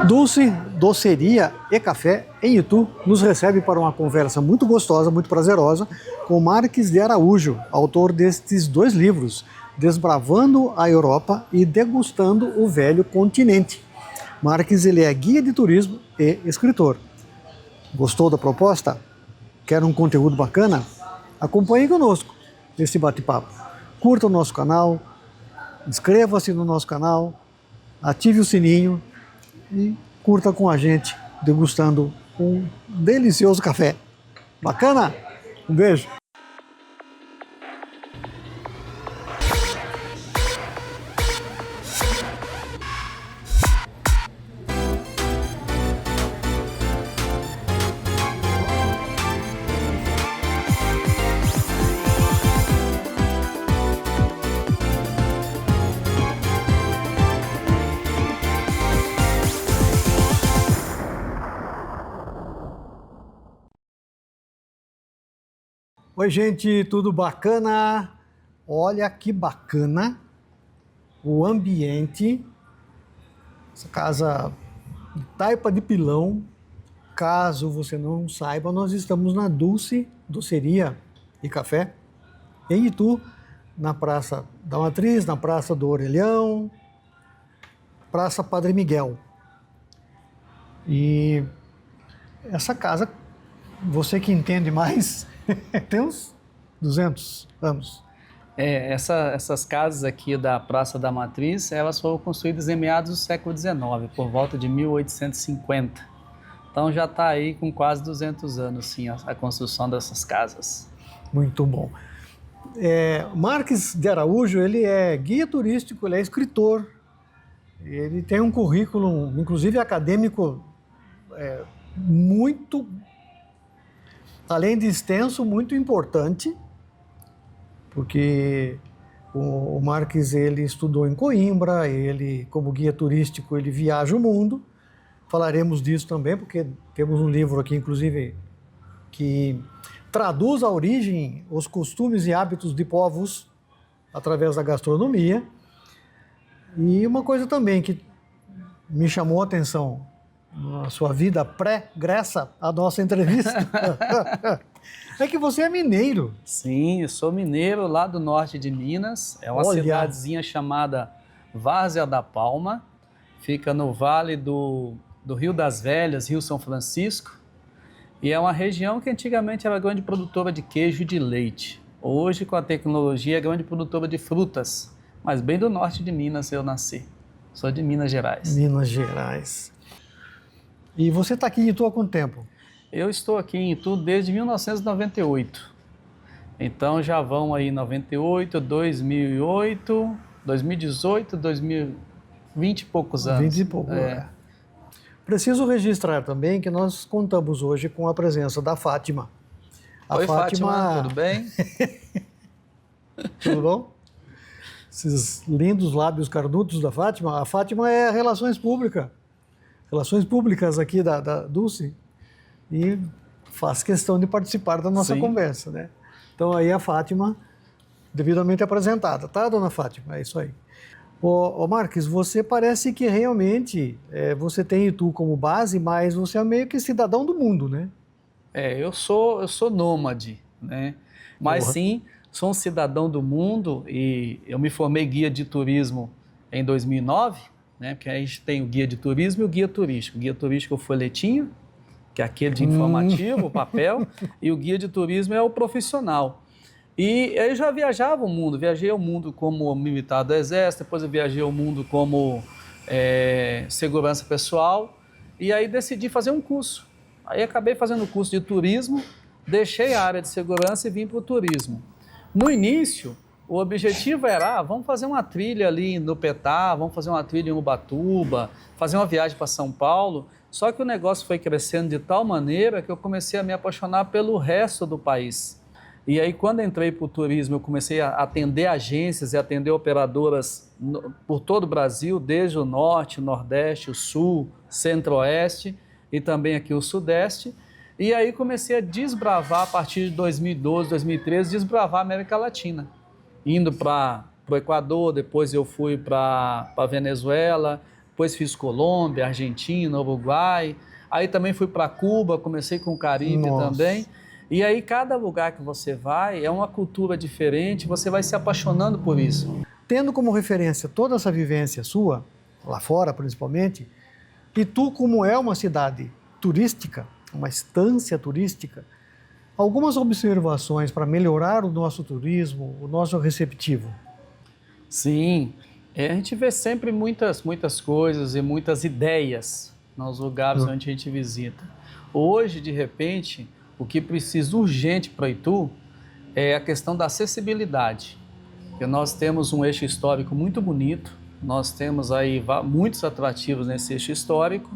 Dulce, Doceria e Café em Itu nos recebe para uma conversa muito gostosa, muito prazerosa, com Marques de Araújo, autor destes 2 livros, Desbravando a Europa e Degustando o Velho Continente. Marques, ele é guia de turismo e escritor. Gostou da proposta? Quer um conteúdo bacana? Acompanhe conosco nesse bate-papo. Curta o nosso canal, inscreva-se no nosso canal, ative o sininho e curta com a gente, degustando um delicioso café. Bacana? Um beijo! Oi, gente, tudo bacana? Olha que bacana o ambiente. Essa casa de taipa de pilão. Caso você não saiba, nós estamos na Dulce, Doceria e Café, em Itu, na Praça da Matriz, na Praça do Orelhão, Praça Padre Miguel. E essa casa, você que entende mais, tem uns 200 anos. Essas casas aqui da Praça da Matriz, elas foram construídas em meados do século XIX, por volta de 1850. Então já está aí com quase 200 anos, sim, a construção dessas casas. Muito bom. Marques de Araújo, ele é guia turístico, ele é escritor, ele tem um currículo, inclusive acadêmico, muito, além de extenso, muito importante, porque o Marques, ele estudou em Coimbra, ele, como guia turístico, ele viaja o mundo. Falaremos disso também, porque temos um livro aqui, inclusive, que traduz a origem, os costumes e hábitos de povos através da gastronomia. E uma coisa também que me chamou a atenção na sua vida pré-gressa à nossa entrevista é que você é mineiro. Sim, eu sou mineiro lá do norte de Minas. É uma cidadezinha chamada Várzea da Palma. Fica no vale do Rio das Velhas, Rio São Francisco. E é uma região que antigamente era grande produtora de queijo e de leite. Hoje, com a tecnologia, é grande produtora de frutas. Mas bem do norte de Minas eu nasci. Sou de Minas Gerais. Minas Gerais. E você está aqui em Itu há quanto tempo? Eu estou aqui em Itu desde 1998. Então já vão aí 98, 2008, 2018, 2020 e poucos anos. 20 e pouco, Preciso registrar também que nós contamos hoje com a presença da Fátima. Oi, Fátima, tudo bem? Tudo bom? Esses lindos lábios carnudos da Fátima. A Fátima é Relações Públicas aqui da Dulce, e faz questão de participar da nossa conversa, né? Então aí a Fátima, devidamente apresentada, tá, dona Fátima? É isso aí. Ô Marques, você parece que realmente você tem Itu como base, mas você é meio que cidadão do mundo, né? Eu sou nômade, né? Mas sim, sou um cidadão do mundo e eu me formei guia de turismo em 2009, né? Porque a gente tem o guia de turismo e o guia turístico. O guia turístico é o folhetinho, que é aquele de informativo, o papel, e o guia de turismo é o profissional. E eu já viajava o mundo, viajei o mundo como militar do Exército, depois eu viajei o mundo como segurança pessoal, e aí decidi fazer um curso. Aí acabei fazendo o curso de turismo, deixei a área de segurança e vim para o turismo. No início, o objetivo era, vamos fazer uma trilha ali no Petá, vamos fazer uma trilha em Ubatuba, fazer uma viagem para São Paulo. Só que o negócio foi crescendo de tal maneira que eu comecei a me apaixonar pelo resto do país. E aí, quando entrei para o turismo, eu comecei a atender agências e atender operadoras por todo o Brasil, desde o Norte, o Nordeste, o Sul, Centro-Oeste e também aqui o Sudeste. E aí comecei a desbravar, a partir de 2012, 2013, desbravar a América Latina. Indo para o Equador, depois eu fui para a Venezuela, depois fiz Colômbia, Argentina, Uruguai, aí também fui para Cuba, comecei com o Caribe também. E aí cada lugar que você vai é uma cultura diferente, você vai se apaixonando por isso. Tendo como referência toda essa vivência sua, lá fora principalmente, Itu, como é uma cidade turística, uma estância turística, algumas observações para melhorar o nosso turismo, o nosso receptivo. Sim, a gente vê sempre muitas coisas e muitas ideias nos lugares onde a gente visita. Hoje, de repente, o que precisa urgente para Itu é a questão da acessibilidade. Porque nós temos um eixo histórico muito bonito, nós temos aí muitos atrativos nesse eixo histórico,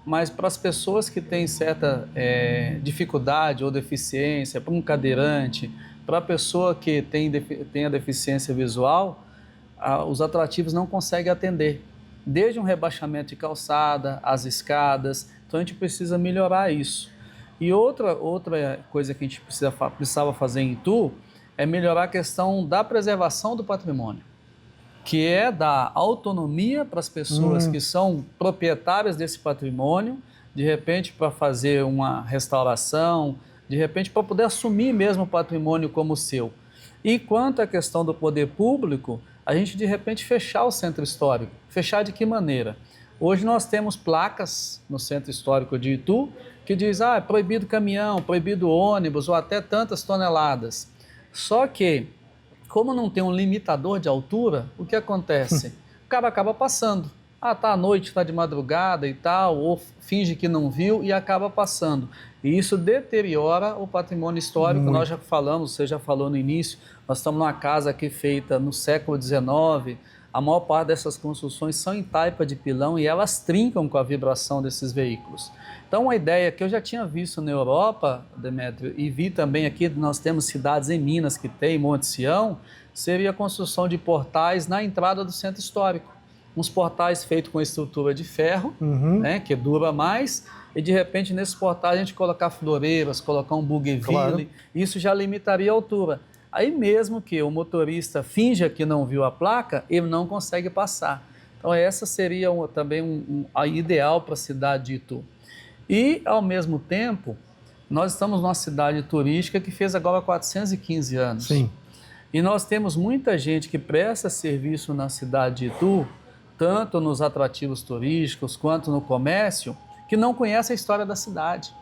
mas para as pessoas que têm certa dificuldade ou deficiência, para um cadeirante, para a pessoa que tem a deficiência visual, os atrativos não conseguem atender. Desde um rebaixamento de calçada, as escadas, então a gente precisa melhorar isso. E outra coisa que a gente precisava fazer em Itu é melhorar a questão da preservação do patrimônio, que é dar autonomia para as pessoas que são proprietárias desse patrimônio, de repente para fazer uma restauração, de repente para poder assumir mesmo o patrimônio como seu. E quanto à questão do poder público, a gente de repente fechar o centro histórico. Fechar de que maneira? Hoje nós temos placas no centro histórico de Itu que diz, é proibido caminhão, proibido ônibus ou até tantas toneladas. Só que, como não tem um limitador de altura, o que acontece? O cara acaba passando. Tá à noite, está de madrugada e tal, ou finge que não viu e acaba passando. E isso deteriora o patrimônio histórico. Nós já falamos, você já falou no início, nós estamos numa casa aqui feita no século XIX, a maior parte dessas construções são em taipa de pilão e elas trincam com a vibração desses veículos. Então, uma ideia que eu já tinha visto na Europa, Demétrio, e vi também aqui, nós temos cidades em Minas que tem, Monte Sião, seria a construção de portais na entrada do centro histórico. Uns portais feitos com estrutura de ferro, né, que dura mais, e de repente nesses portais a gente colocar floreiras, colocar um bougainville, isso já limitaria a altura. Aí mesmo que o motorista finja que não viu a placa, ele não consegue passar. Então essa seria também a ideal para a cidade de Itu. E ao mesmo tempo, nós estamos numa cidade turística que fez agora 415 anos. Sim. E nós temos muita gente que presta serviço na cidade de Itu, tanto nos atrativos turísticos quanto no comércio, que não conhece a história da cidade.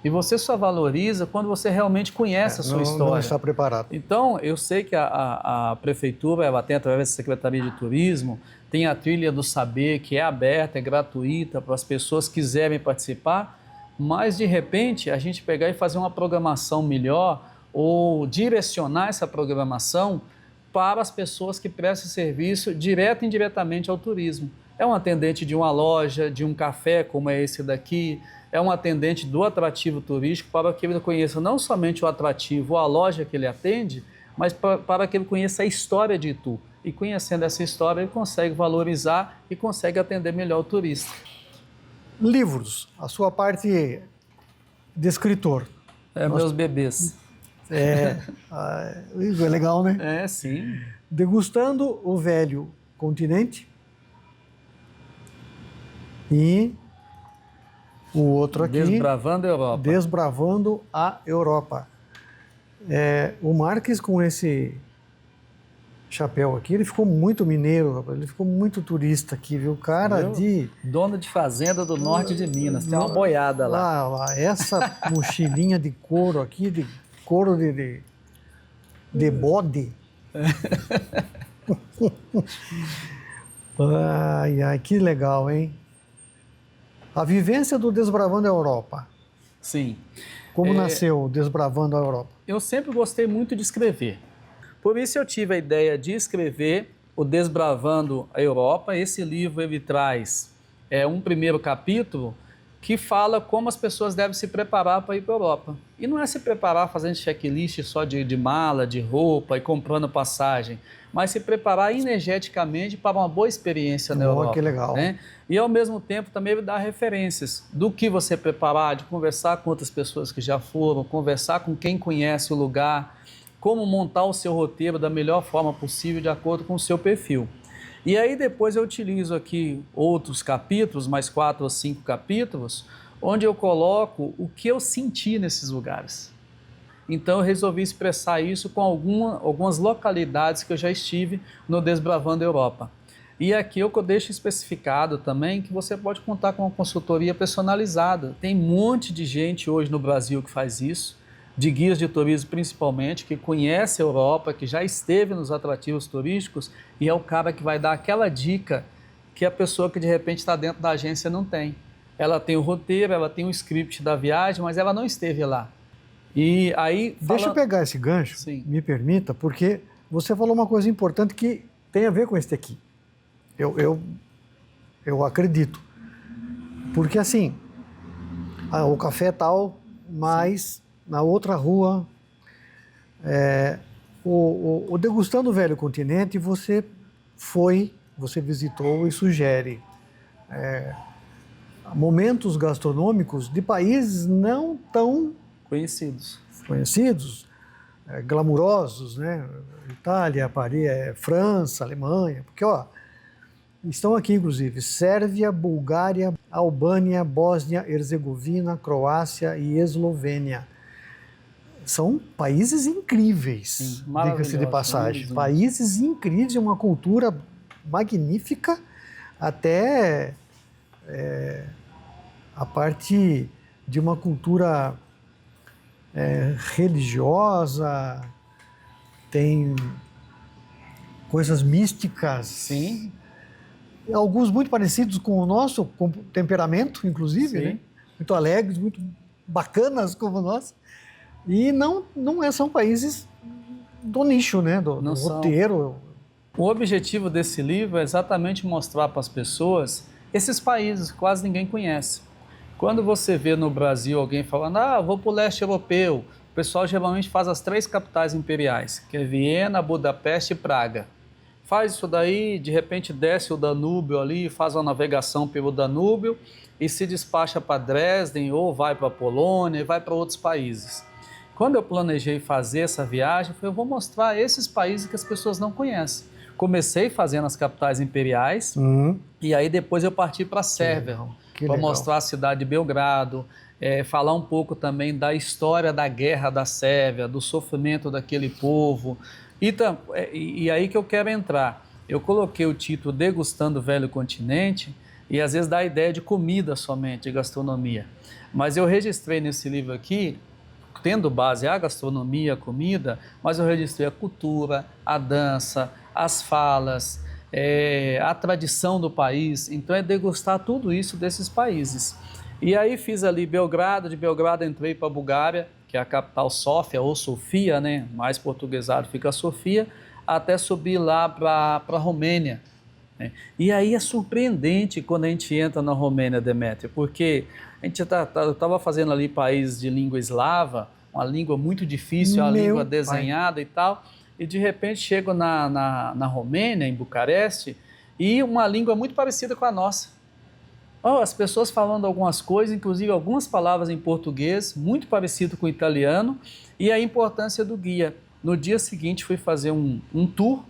E você só valoriza quando você realmente conhece a sua história. Não está preparado. Então, eu sei que a prefeitura, ela tem, através da Secretaria de Turismo, tem a Trilha do Saber, que é aberta, é gratuita para as pessoas que quiserem participar, mas, de repente, a gente pegar e fazer uma programação melhor ou direcionar essa programação para as pessoas que prestam serviço direto e indiretamente ao turismo. É um atendente de uma loja, de um café como é esse daqui, é um atendente do atrativo turístico para que ele conheça não somente o atrativo ou a loja que ele atende, mas para que ele conheça a história de Itu. E conhecendo essa história, ele consegue valorizar e consegue atender melhor o turista. Livros, a sua parte de escritor. Meus bebês. É legal, né? É, sim. Degustando o Velho Continente e o outro aqui... Desbravando a Europa. Desbravando a Europa. O Marques, com esse chapéu aqui, ele ficou muito mineiro, ele ficou muito turista aqui, viu? Dono de fazenda do norte de Minas, tem uma boiada lá. Lá, essa mochilinha de couro aqui, de couro de bode. Ai, que legal, hein? A vivência do Desbravando a Europa. Sim. Como nasceu o Desbravando a Europa? Eu sempre gostei muito de escrever. Por isso eu tive a ideia de escrever o Desbravando a Europa. Esse livro ele traz um primeiro capítulo que fala como as pessoas devem se preparar para ir para a Europa. E não é se preparar fazendo checklist só de mala, de roupa e comprando passagem, mas se preparar energeticamente para uma boa experiência na Europa. Que legal. Né? E ao mesmo tempo também ele dá referências do que você preparar, de conversar com outras pessoas que já foram, conversar com quem conhece o lugar, como montar o seu roteiro da melhor forma possível de acordo com o seu perfil. E aí depois eu utilizo aqui outros capítulos, mais 4 ou 5 capítulos, onde eu coloco o que eu senti nesses lugares. Então eu resolvi expressar isso com algumas localidades que eu já estive no Desbravando a Europa. E aqui eu deixo especificado também que você pode contar com uma consultoria personalizada. Tem um monte de gente hoje no Brasil que faz isso, de guias de turismo principalmente, que conhece a Europa, que já esteve nos atrativos turísticos e é o cara que vai dar aquela dica que a pessoa que de repente está dentro da agência não tem. Ela tem o roteiro, ela tem o script da viagem, mas ela não esteve lá. E aí, Deixa eu pegar esse gancho, Sim. Me permita, porque você falou uma coisa importante que tem a ver com esse aqui. Eu acredito. Porque assim, o café é tal, mas na outra rua, o Degustando o Velho Continente, você visitou e sugere momentos gastronômicos de países não tão conhecidos, glamurosos, né? Itália, Paris, França, Alemanha, porque estão aqui inclusive Sérvia, Bulgária, Albânia, Bósnia, Herzegovina, Croácia e Eslovênia. São países incríveis, diga-se de passagem. Países incríveis, uma cultura magnífica, até a parte de uma cultura religiosa, tem coisas místicas. Sim. Alguns muito parecidos com o nosso, com temperamento, inclusive, né? Muito alegres, muito bacanas como nós. E não são países do nicho, né? Do roteiro. O objetivo desse livro é exatamente mostrar para as pessoas esses países que quase ninguém conhece. Quando você vê no Brasil alguém falando, vou para o leste europeu, o pessoal geralmente faz as 3 capitais imperiais, que é Viena, Budapeste e Praga. Faz isso daí, de repente desce o Danúbio ali, faz uma navegação pelo Danúbio e se despacha para Dresden ou vai para a Polônia e vai para outros países. Quando eu planejei fazer essa viagem, eu vou mostrar esses países que as pessoas não conhecem. Comecei fazendo as capitais imperiais e aí depois eu parti para a Sérvia, para mostrar a cidade de Belgrado, falar um pouco também da história da guerra da Sérvia, do sofrimento daquele povo. E aí que eu quero entrar. Eu coloquei o título Degustando o Velho Continente e às vezes dá a ideia de comida somente, de gastronomia. Mas eu registrei nesse livro aqui, tendo base a gastronomia, a comida, mas eu registrei a cultura, a dança, as falas, a tradição do país. Então é degustar tudo isso desses países. E aí fiz ali Belgrado, de Belgrado entrei para a Bulgária, que é a capital Sófia, ou Sofia, né? Mais portuguesado fica Sofia, até subir lá para a Romênia. Né? E aí é surpreendente quando a gente entra na Romênia, Demétrio, porque a gente eu estava fazendo ali países de língua eslava, uma língua muito difícil, a língua desenhada e tal, e de repente chego na Romênia, em Bucareste, e uma língua muito parecida com a nossa. As pessoas falando algumas coisas, inclusive algumas palavras em português, muito parecido com o italiano, e a importância do guia. No dia seguinte fui fazer um tour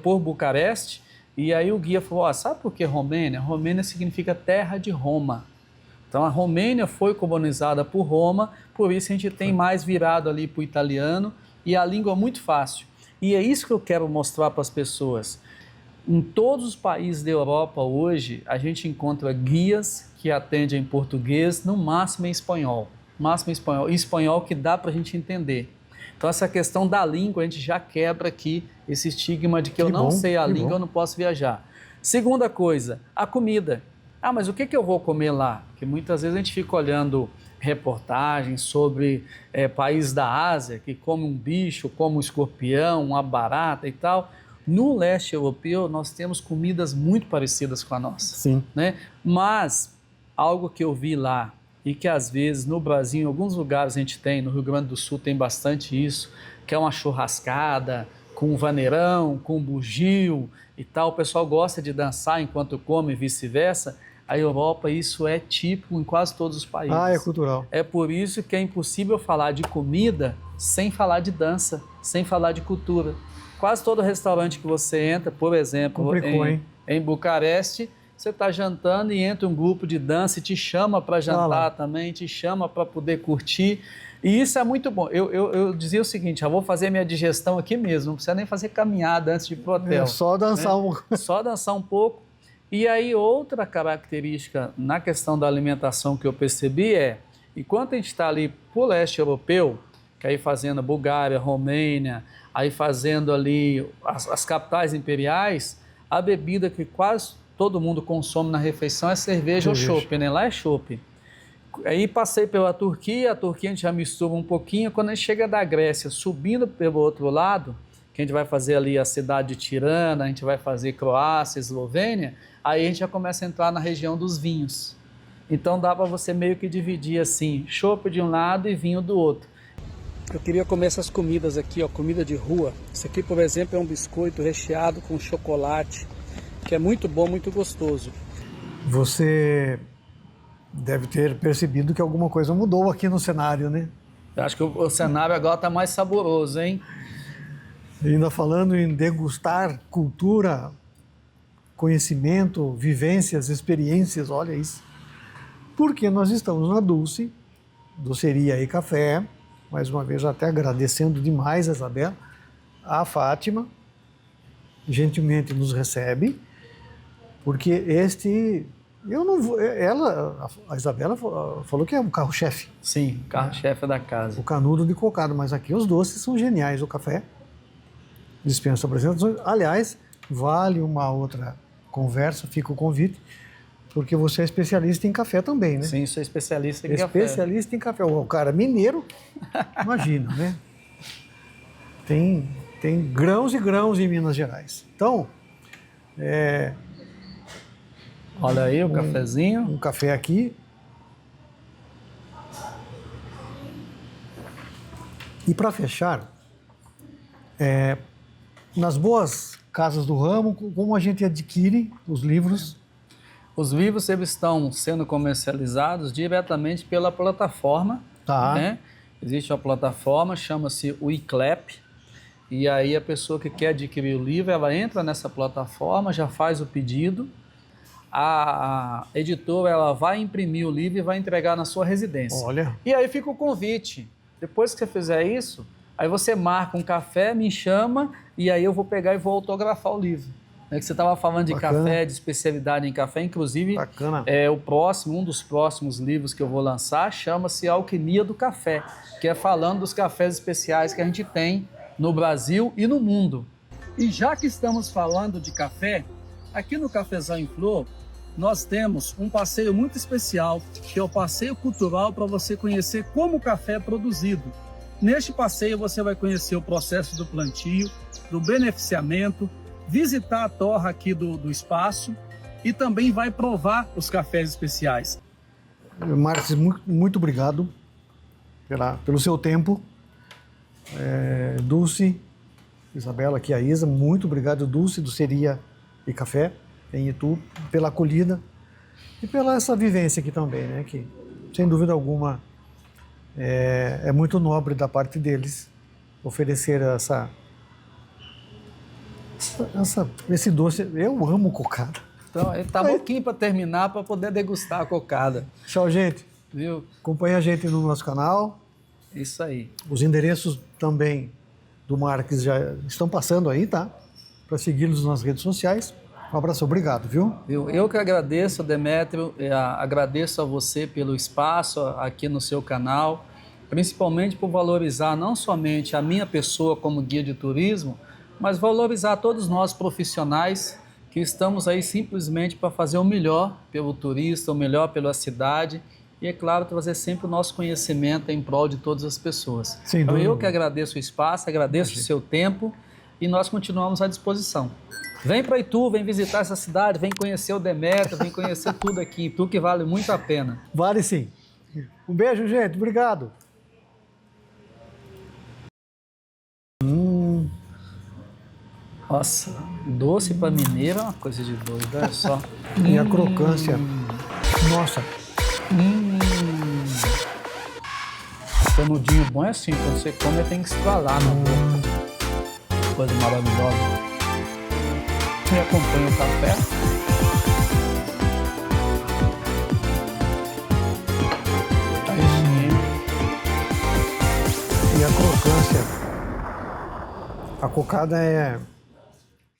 por Bucareste, e aí o guia falou, sabe por que Romênia? Romênia significa terra de Roma. Então a Romênia foi colonizada por Roma, por isso a gente tem mais virado ali para o italiano, e a língua é muito fácil. E é isso que eu quero mostrar para as pessoas. Em todos os países da Europa hoje, a gente encontra guias que atendem em português, no máximo em espanhol. Espanhol que dá para a gente entender. Então essa questão da língua, a gente já quebra aqui esse estigma de que eu não sei a língua, eu não posso viajar. Segunda coisa, a comida. Mas o que eu vou comer lá? Porque muitas vezes a gente fica olhando reportagens sobre países da Ásia que comem um bicho, como um escorpião, uma barata e tal. No leste europeu, nós temos comidas muito parecidas com a nossa. Sim. Né? Mas algo que eu vi lá e que às vezes no Brasil, em alguns lugares a gente tem, no Rio Grande do Sul tem bastante isso, que é uma churrascada com vaneirão, com bugio e tal. O pessoal gosta de dançar enquanto come e vice-versa. A Europa, isso é típico em quase todos os países. É cultural. É por isso que é impossível falar de comida sem falar de dança, sem falar de cultura. Quase todo restaurante que você entra, por exemplo, em Bucareste, você está jantando e entra um grupo de dança e te chama para jantar também, te chama para poder curtir. E isso é muito bom. Eu dizia o seguinte, vou fazer minha digestão aqui mesmo, não precisa nem fazer caminhada antes de ir pro hotel. Só dançar Só dançar um pouco. E aí outra característica na questão da alimentação que eu percebi enquanto a gente está ali pro leste europeu, que aí fazendo Bulgária, Romênia, aí fazendo ali as capitais imperiais, a bebida que quase todo mundo consome na refeição é cerveja ou chopp, né? Lá é chopp. Aí passei pela Turquia, a gente já mistura um pouquinho. Quando a gente chega da Grécia, subindo pelo outro lado, que a gente vai fazer ali a cidade de Tirana, a gente vai fazer Croácia, Eslovênia, aí a gente já começa a entrar na região dos vinhos. Então dá para você meio que dividir assim, chopp de um lado e vinho do outro. Eu queria comer essas comidas aqui, ó, comida de rua. Isso aqui, por exemplo, é um biscoito recheado com chocolate, que é muito bom, muito gostoso. Você deve ter percebido que alguma coisa mudou aqui no cenário, né? Eu acho que o cenário agora está mais saboroso, hein? E ainda falando em degustar cultura, conhecimento, vivências, experiências, olha isso. Porque nós estamos na Dulce, Doceria e Café, mais uma vez até agradecendo demais a Isabela, a Fátima, gentilmente nos recebe, porque eu não vou, a Isabela falou que é o carro-chefe. Sim, carro-chefe da casa. O canudo de cocada, mas aqui os doces são geniais, o café dispensa apresentações. Aliás, vale uma outra conversa, fica o convite, porque você é especialista em café também, né? Sim, sou especialista em café. Especialista em café. O cara mineiro, imagina, né? Tem grãos e grãos em Minas Gerais. Então, olha aí o cafezinho. Um café aqui. E para fechar, nas boas casas do ramo, como a gente adquire os livros? Os livros eles estão sendo comercializados diretamente pela plataforma. Tá. Né? Existe uma plataforma, chama-se o iClap. E aí a pessoa que quer adquirir o livro, ela entra nessa plataforma, já faz o pedido. A editora ela vai imprimir o livro e vai entregar na sua residência. Olha. E aí fica o convite. Depois que você fizer isso, aí você marca um café, me chama, e aí eu vou pegar e vou autografar o livro. Que você estava falando de café, de especialidade em café, inclusive um dos próximos livros que eu vou lançar chama-se Alquimia do Café, que é falando dos cafés especiais que a gente tem no Brasil e no mundo. E já que estamos falando de café, aqui no Cafezal em Flor, nós temos um passeio muito especial, que é o passeio cultural para você conhecer como o café é produzido. Neste passeio você vai conhecer o processo do plantio, do beneficiamento, visitar a torra aqui do espaço e também vai provar os cafés especiais. Marques, muito obrigado pelo seu tempo. Dulce, Isabela, aqui a Isa, muito obrigado, Dulce, Doceria e Café, em Itu, pela acolhida e pela essa vivência aqui também, né? Que, sem dúvida alguma, é muito nobre da parte deles oferecer esse doce. Eu amo cocada. Então, ele tá pouquinho para terminar, para poder degustar a cocada. Tchau, gente. Viu? Acompanhe a gente no nosso canal. Isso aí. Os endereços também do Marques já estão passando aí, tá? Para segui-los nas redes sociais. Um abraço, obrigado, viu? Eu que agradeço, Demétrio, agradeço a você pelo espaço aqui no seu canal, principalmente por valorizar não somente a minha pessoa como guia de turismo, mas valorizar todos nós profissionais que estamos aí simplesmente para fazer o melhor pelo turista, o melhor pela cidade e, é claro, trazer sempre o nosso conhecimento em prol de todas as pessoas. Então, eu que agradeço o espaço, agradeço o seu tempo e nós continuamos à disposição. Vem para Itu, vem visitar essa cidade, vem conhecer o Demétrio, vem conhecer tudo aqui em Itu, que vale muito a pena. Vale sim. Um beijo, gente. Obrigado. Nossa, doce para mineiro é uma coisa de doido, olha só. E a crocância. Nossa. Canudinho bom é assim, quando você come, tem que estralar na boca. Coisa maravilhosa. E acompanha o café. Aí sim. E a crocância. A cocada é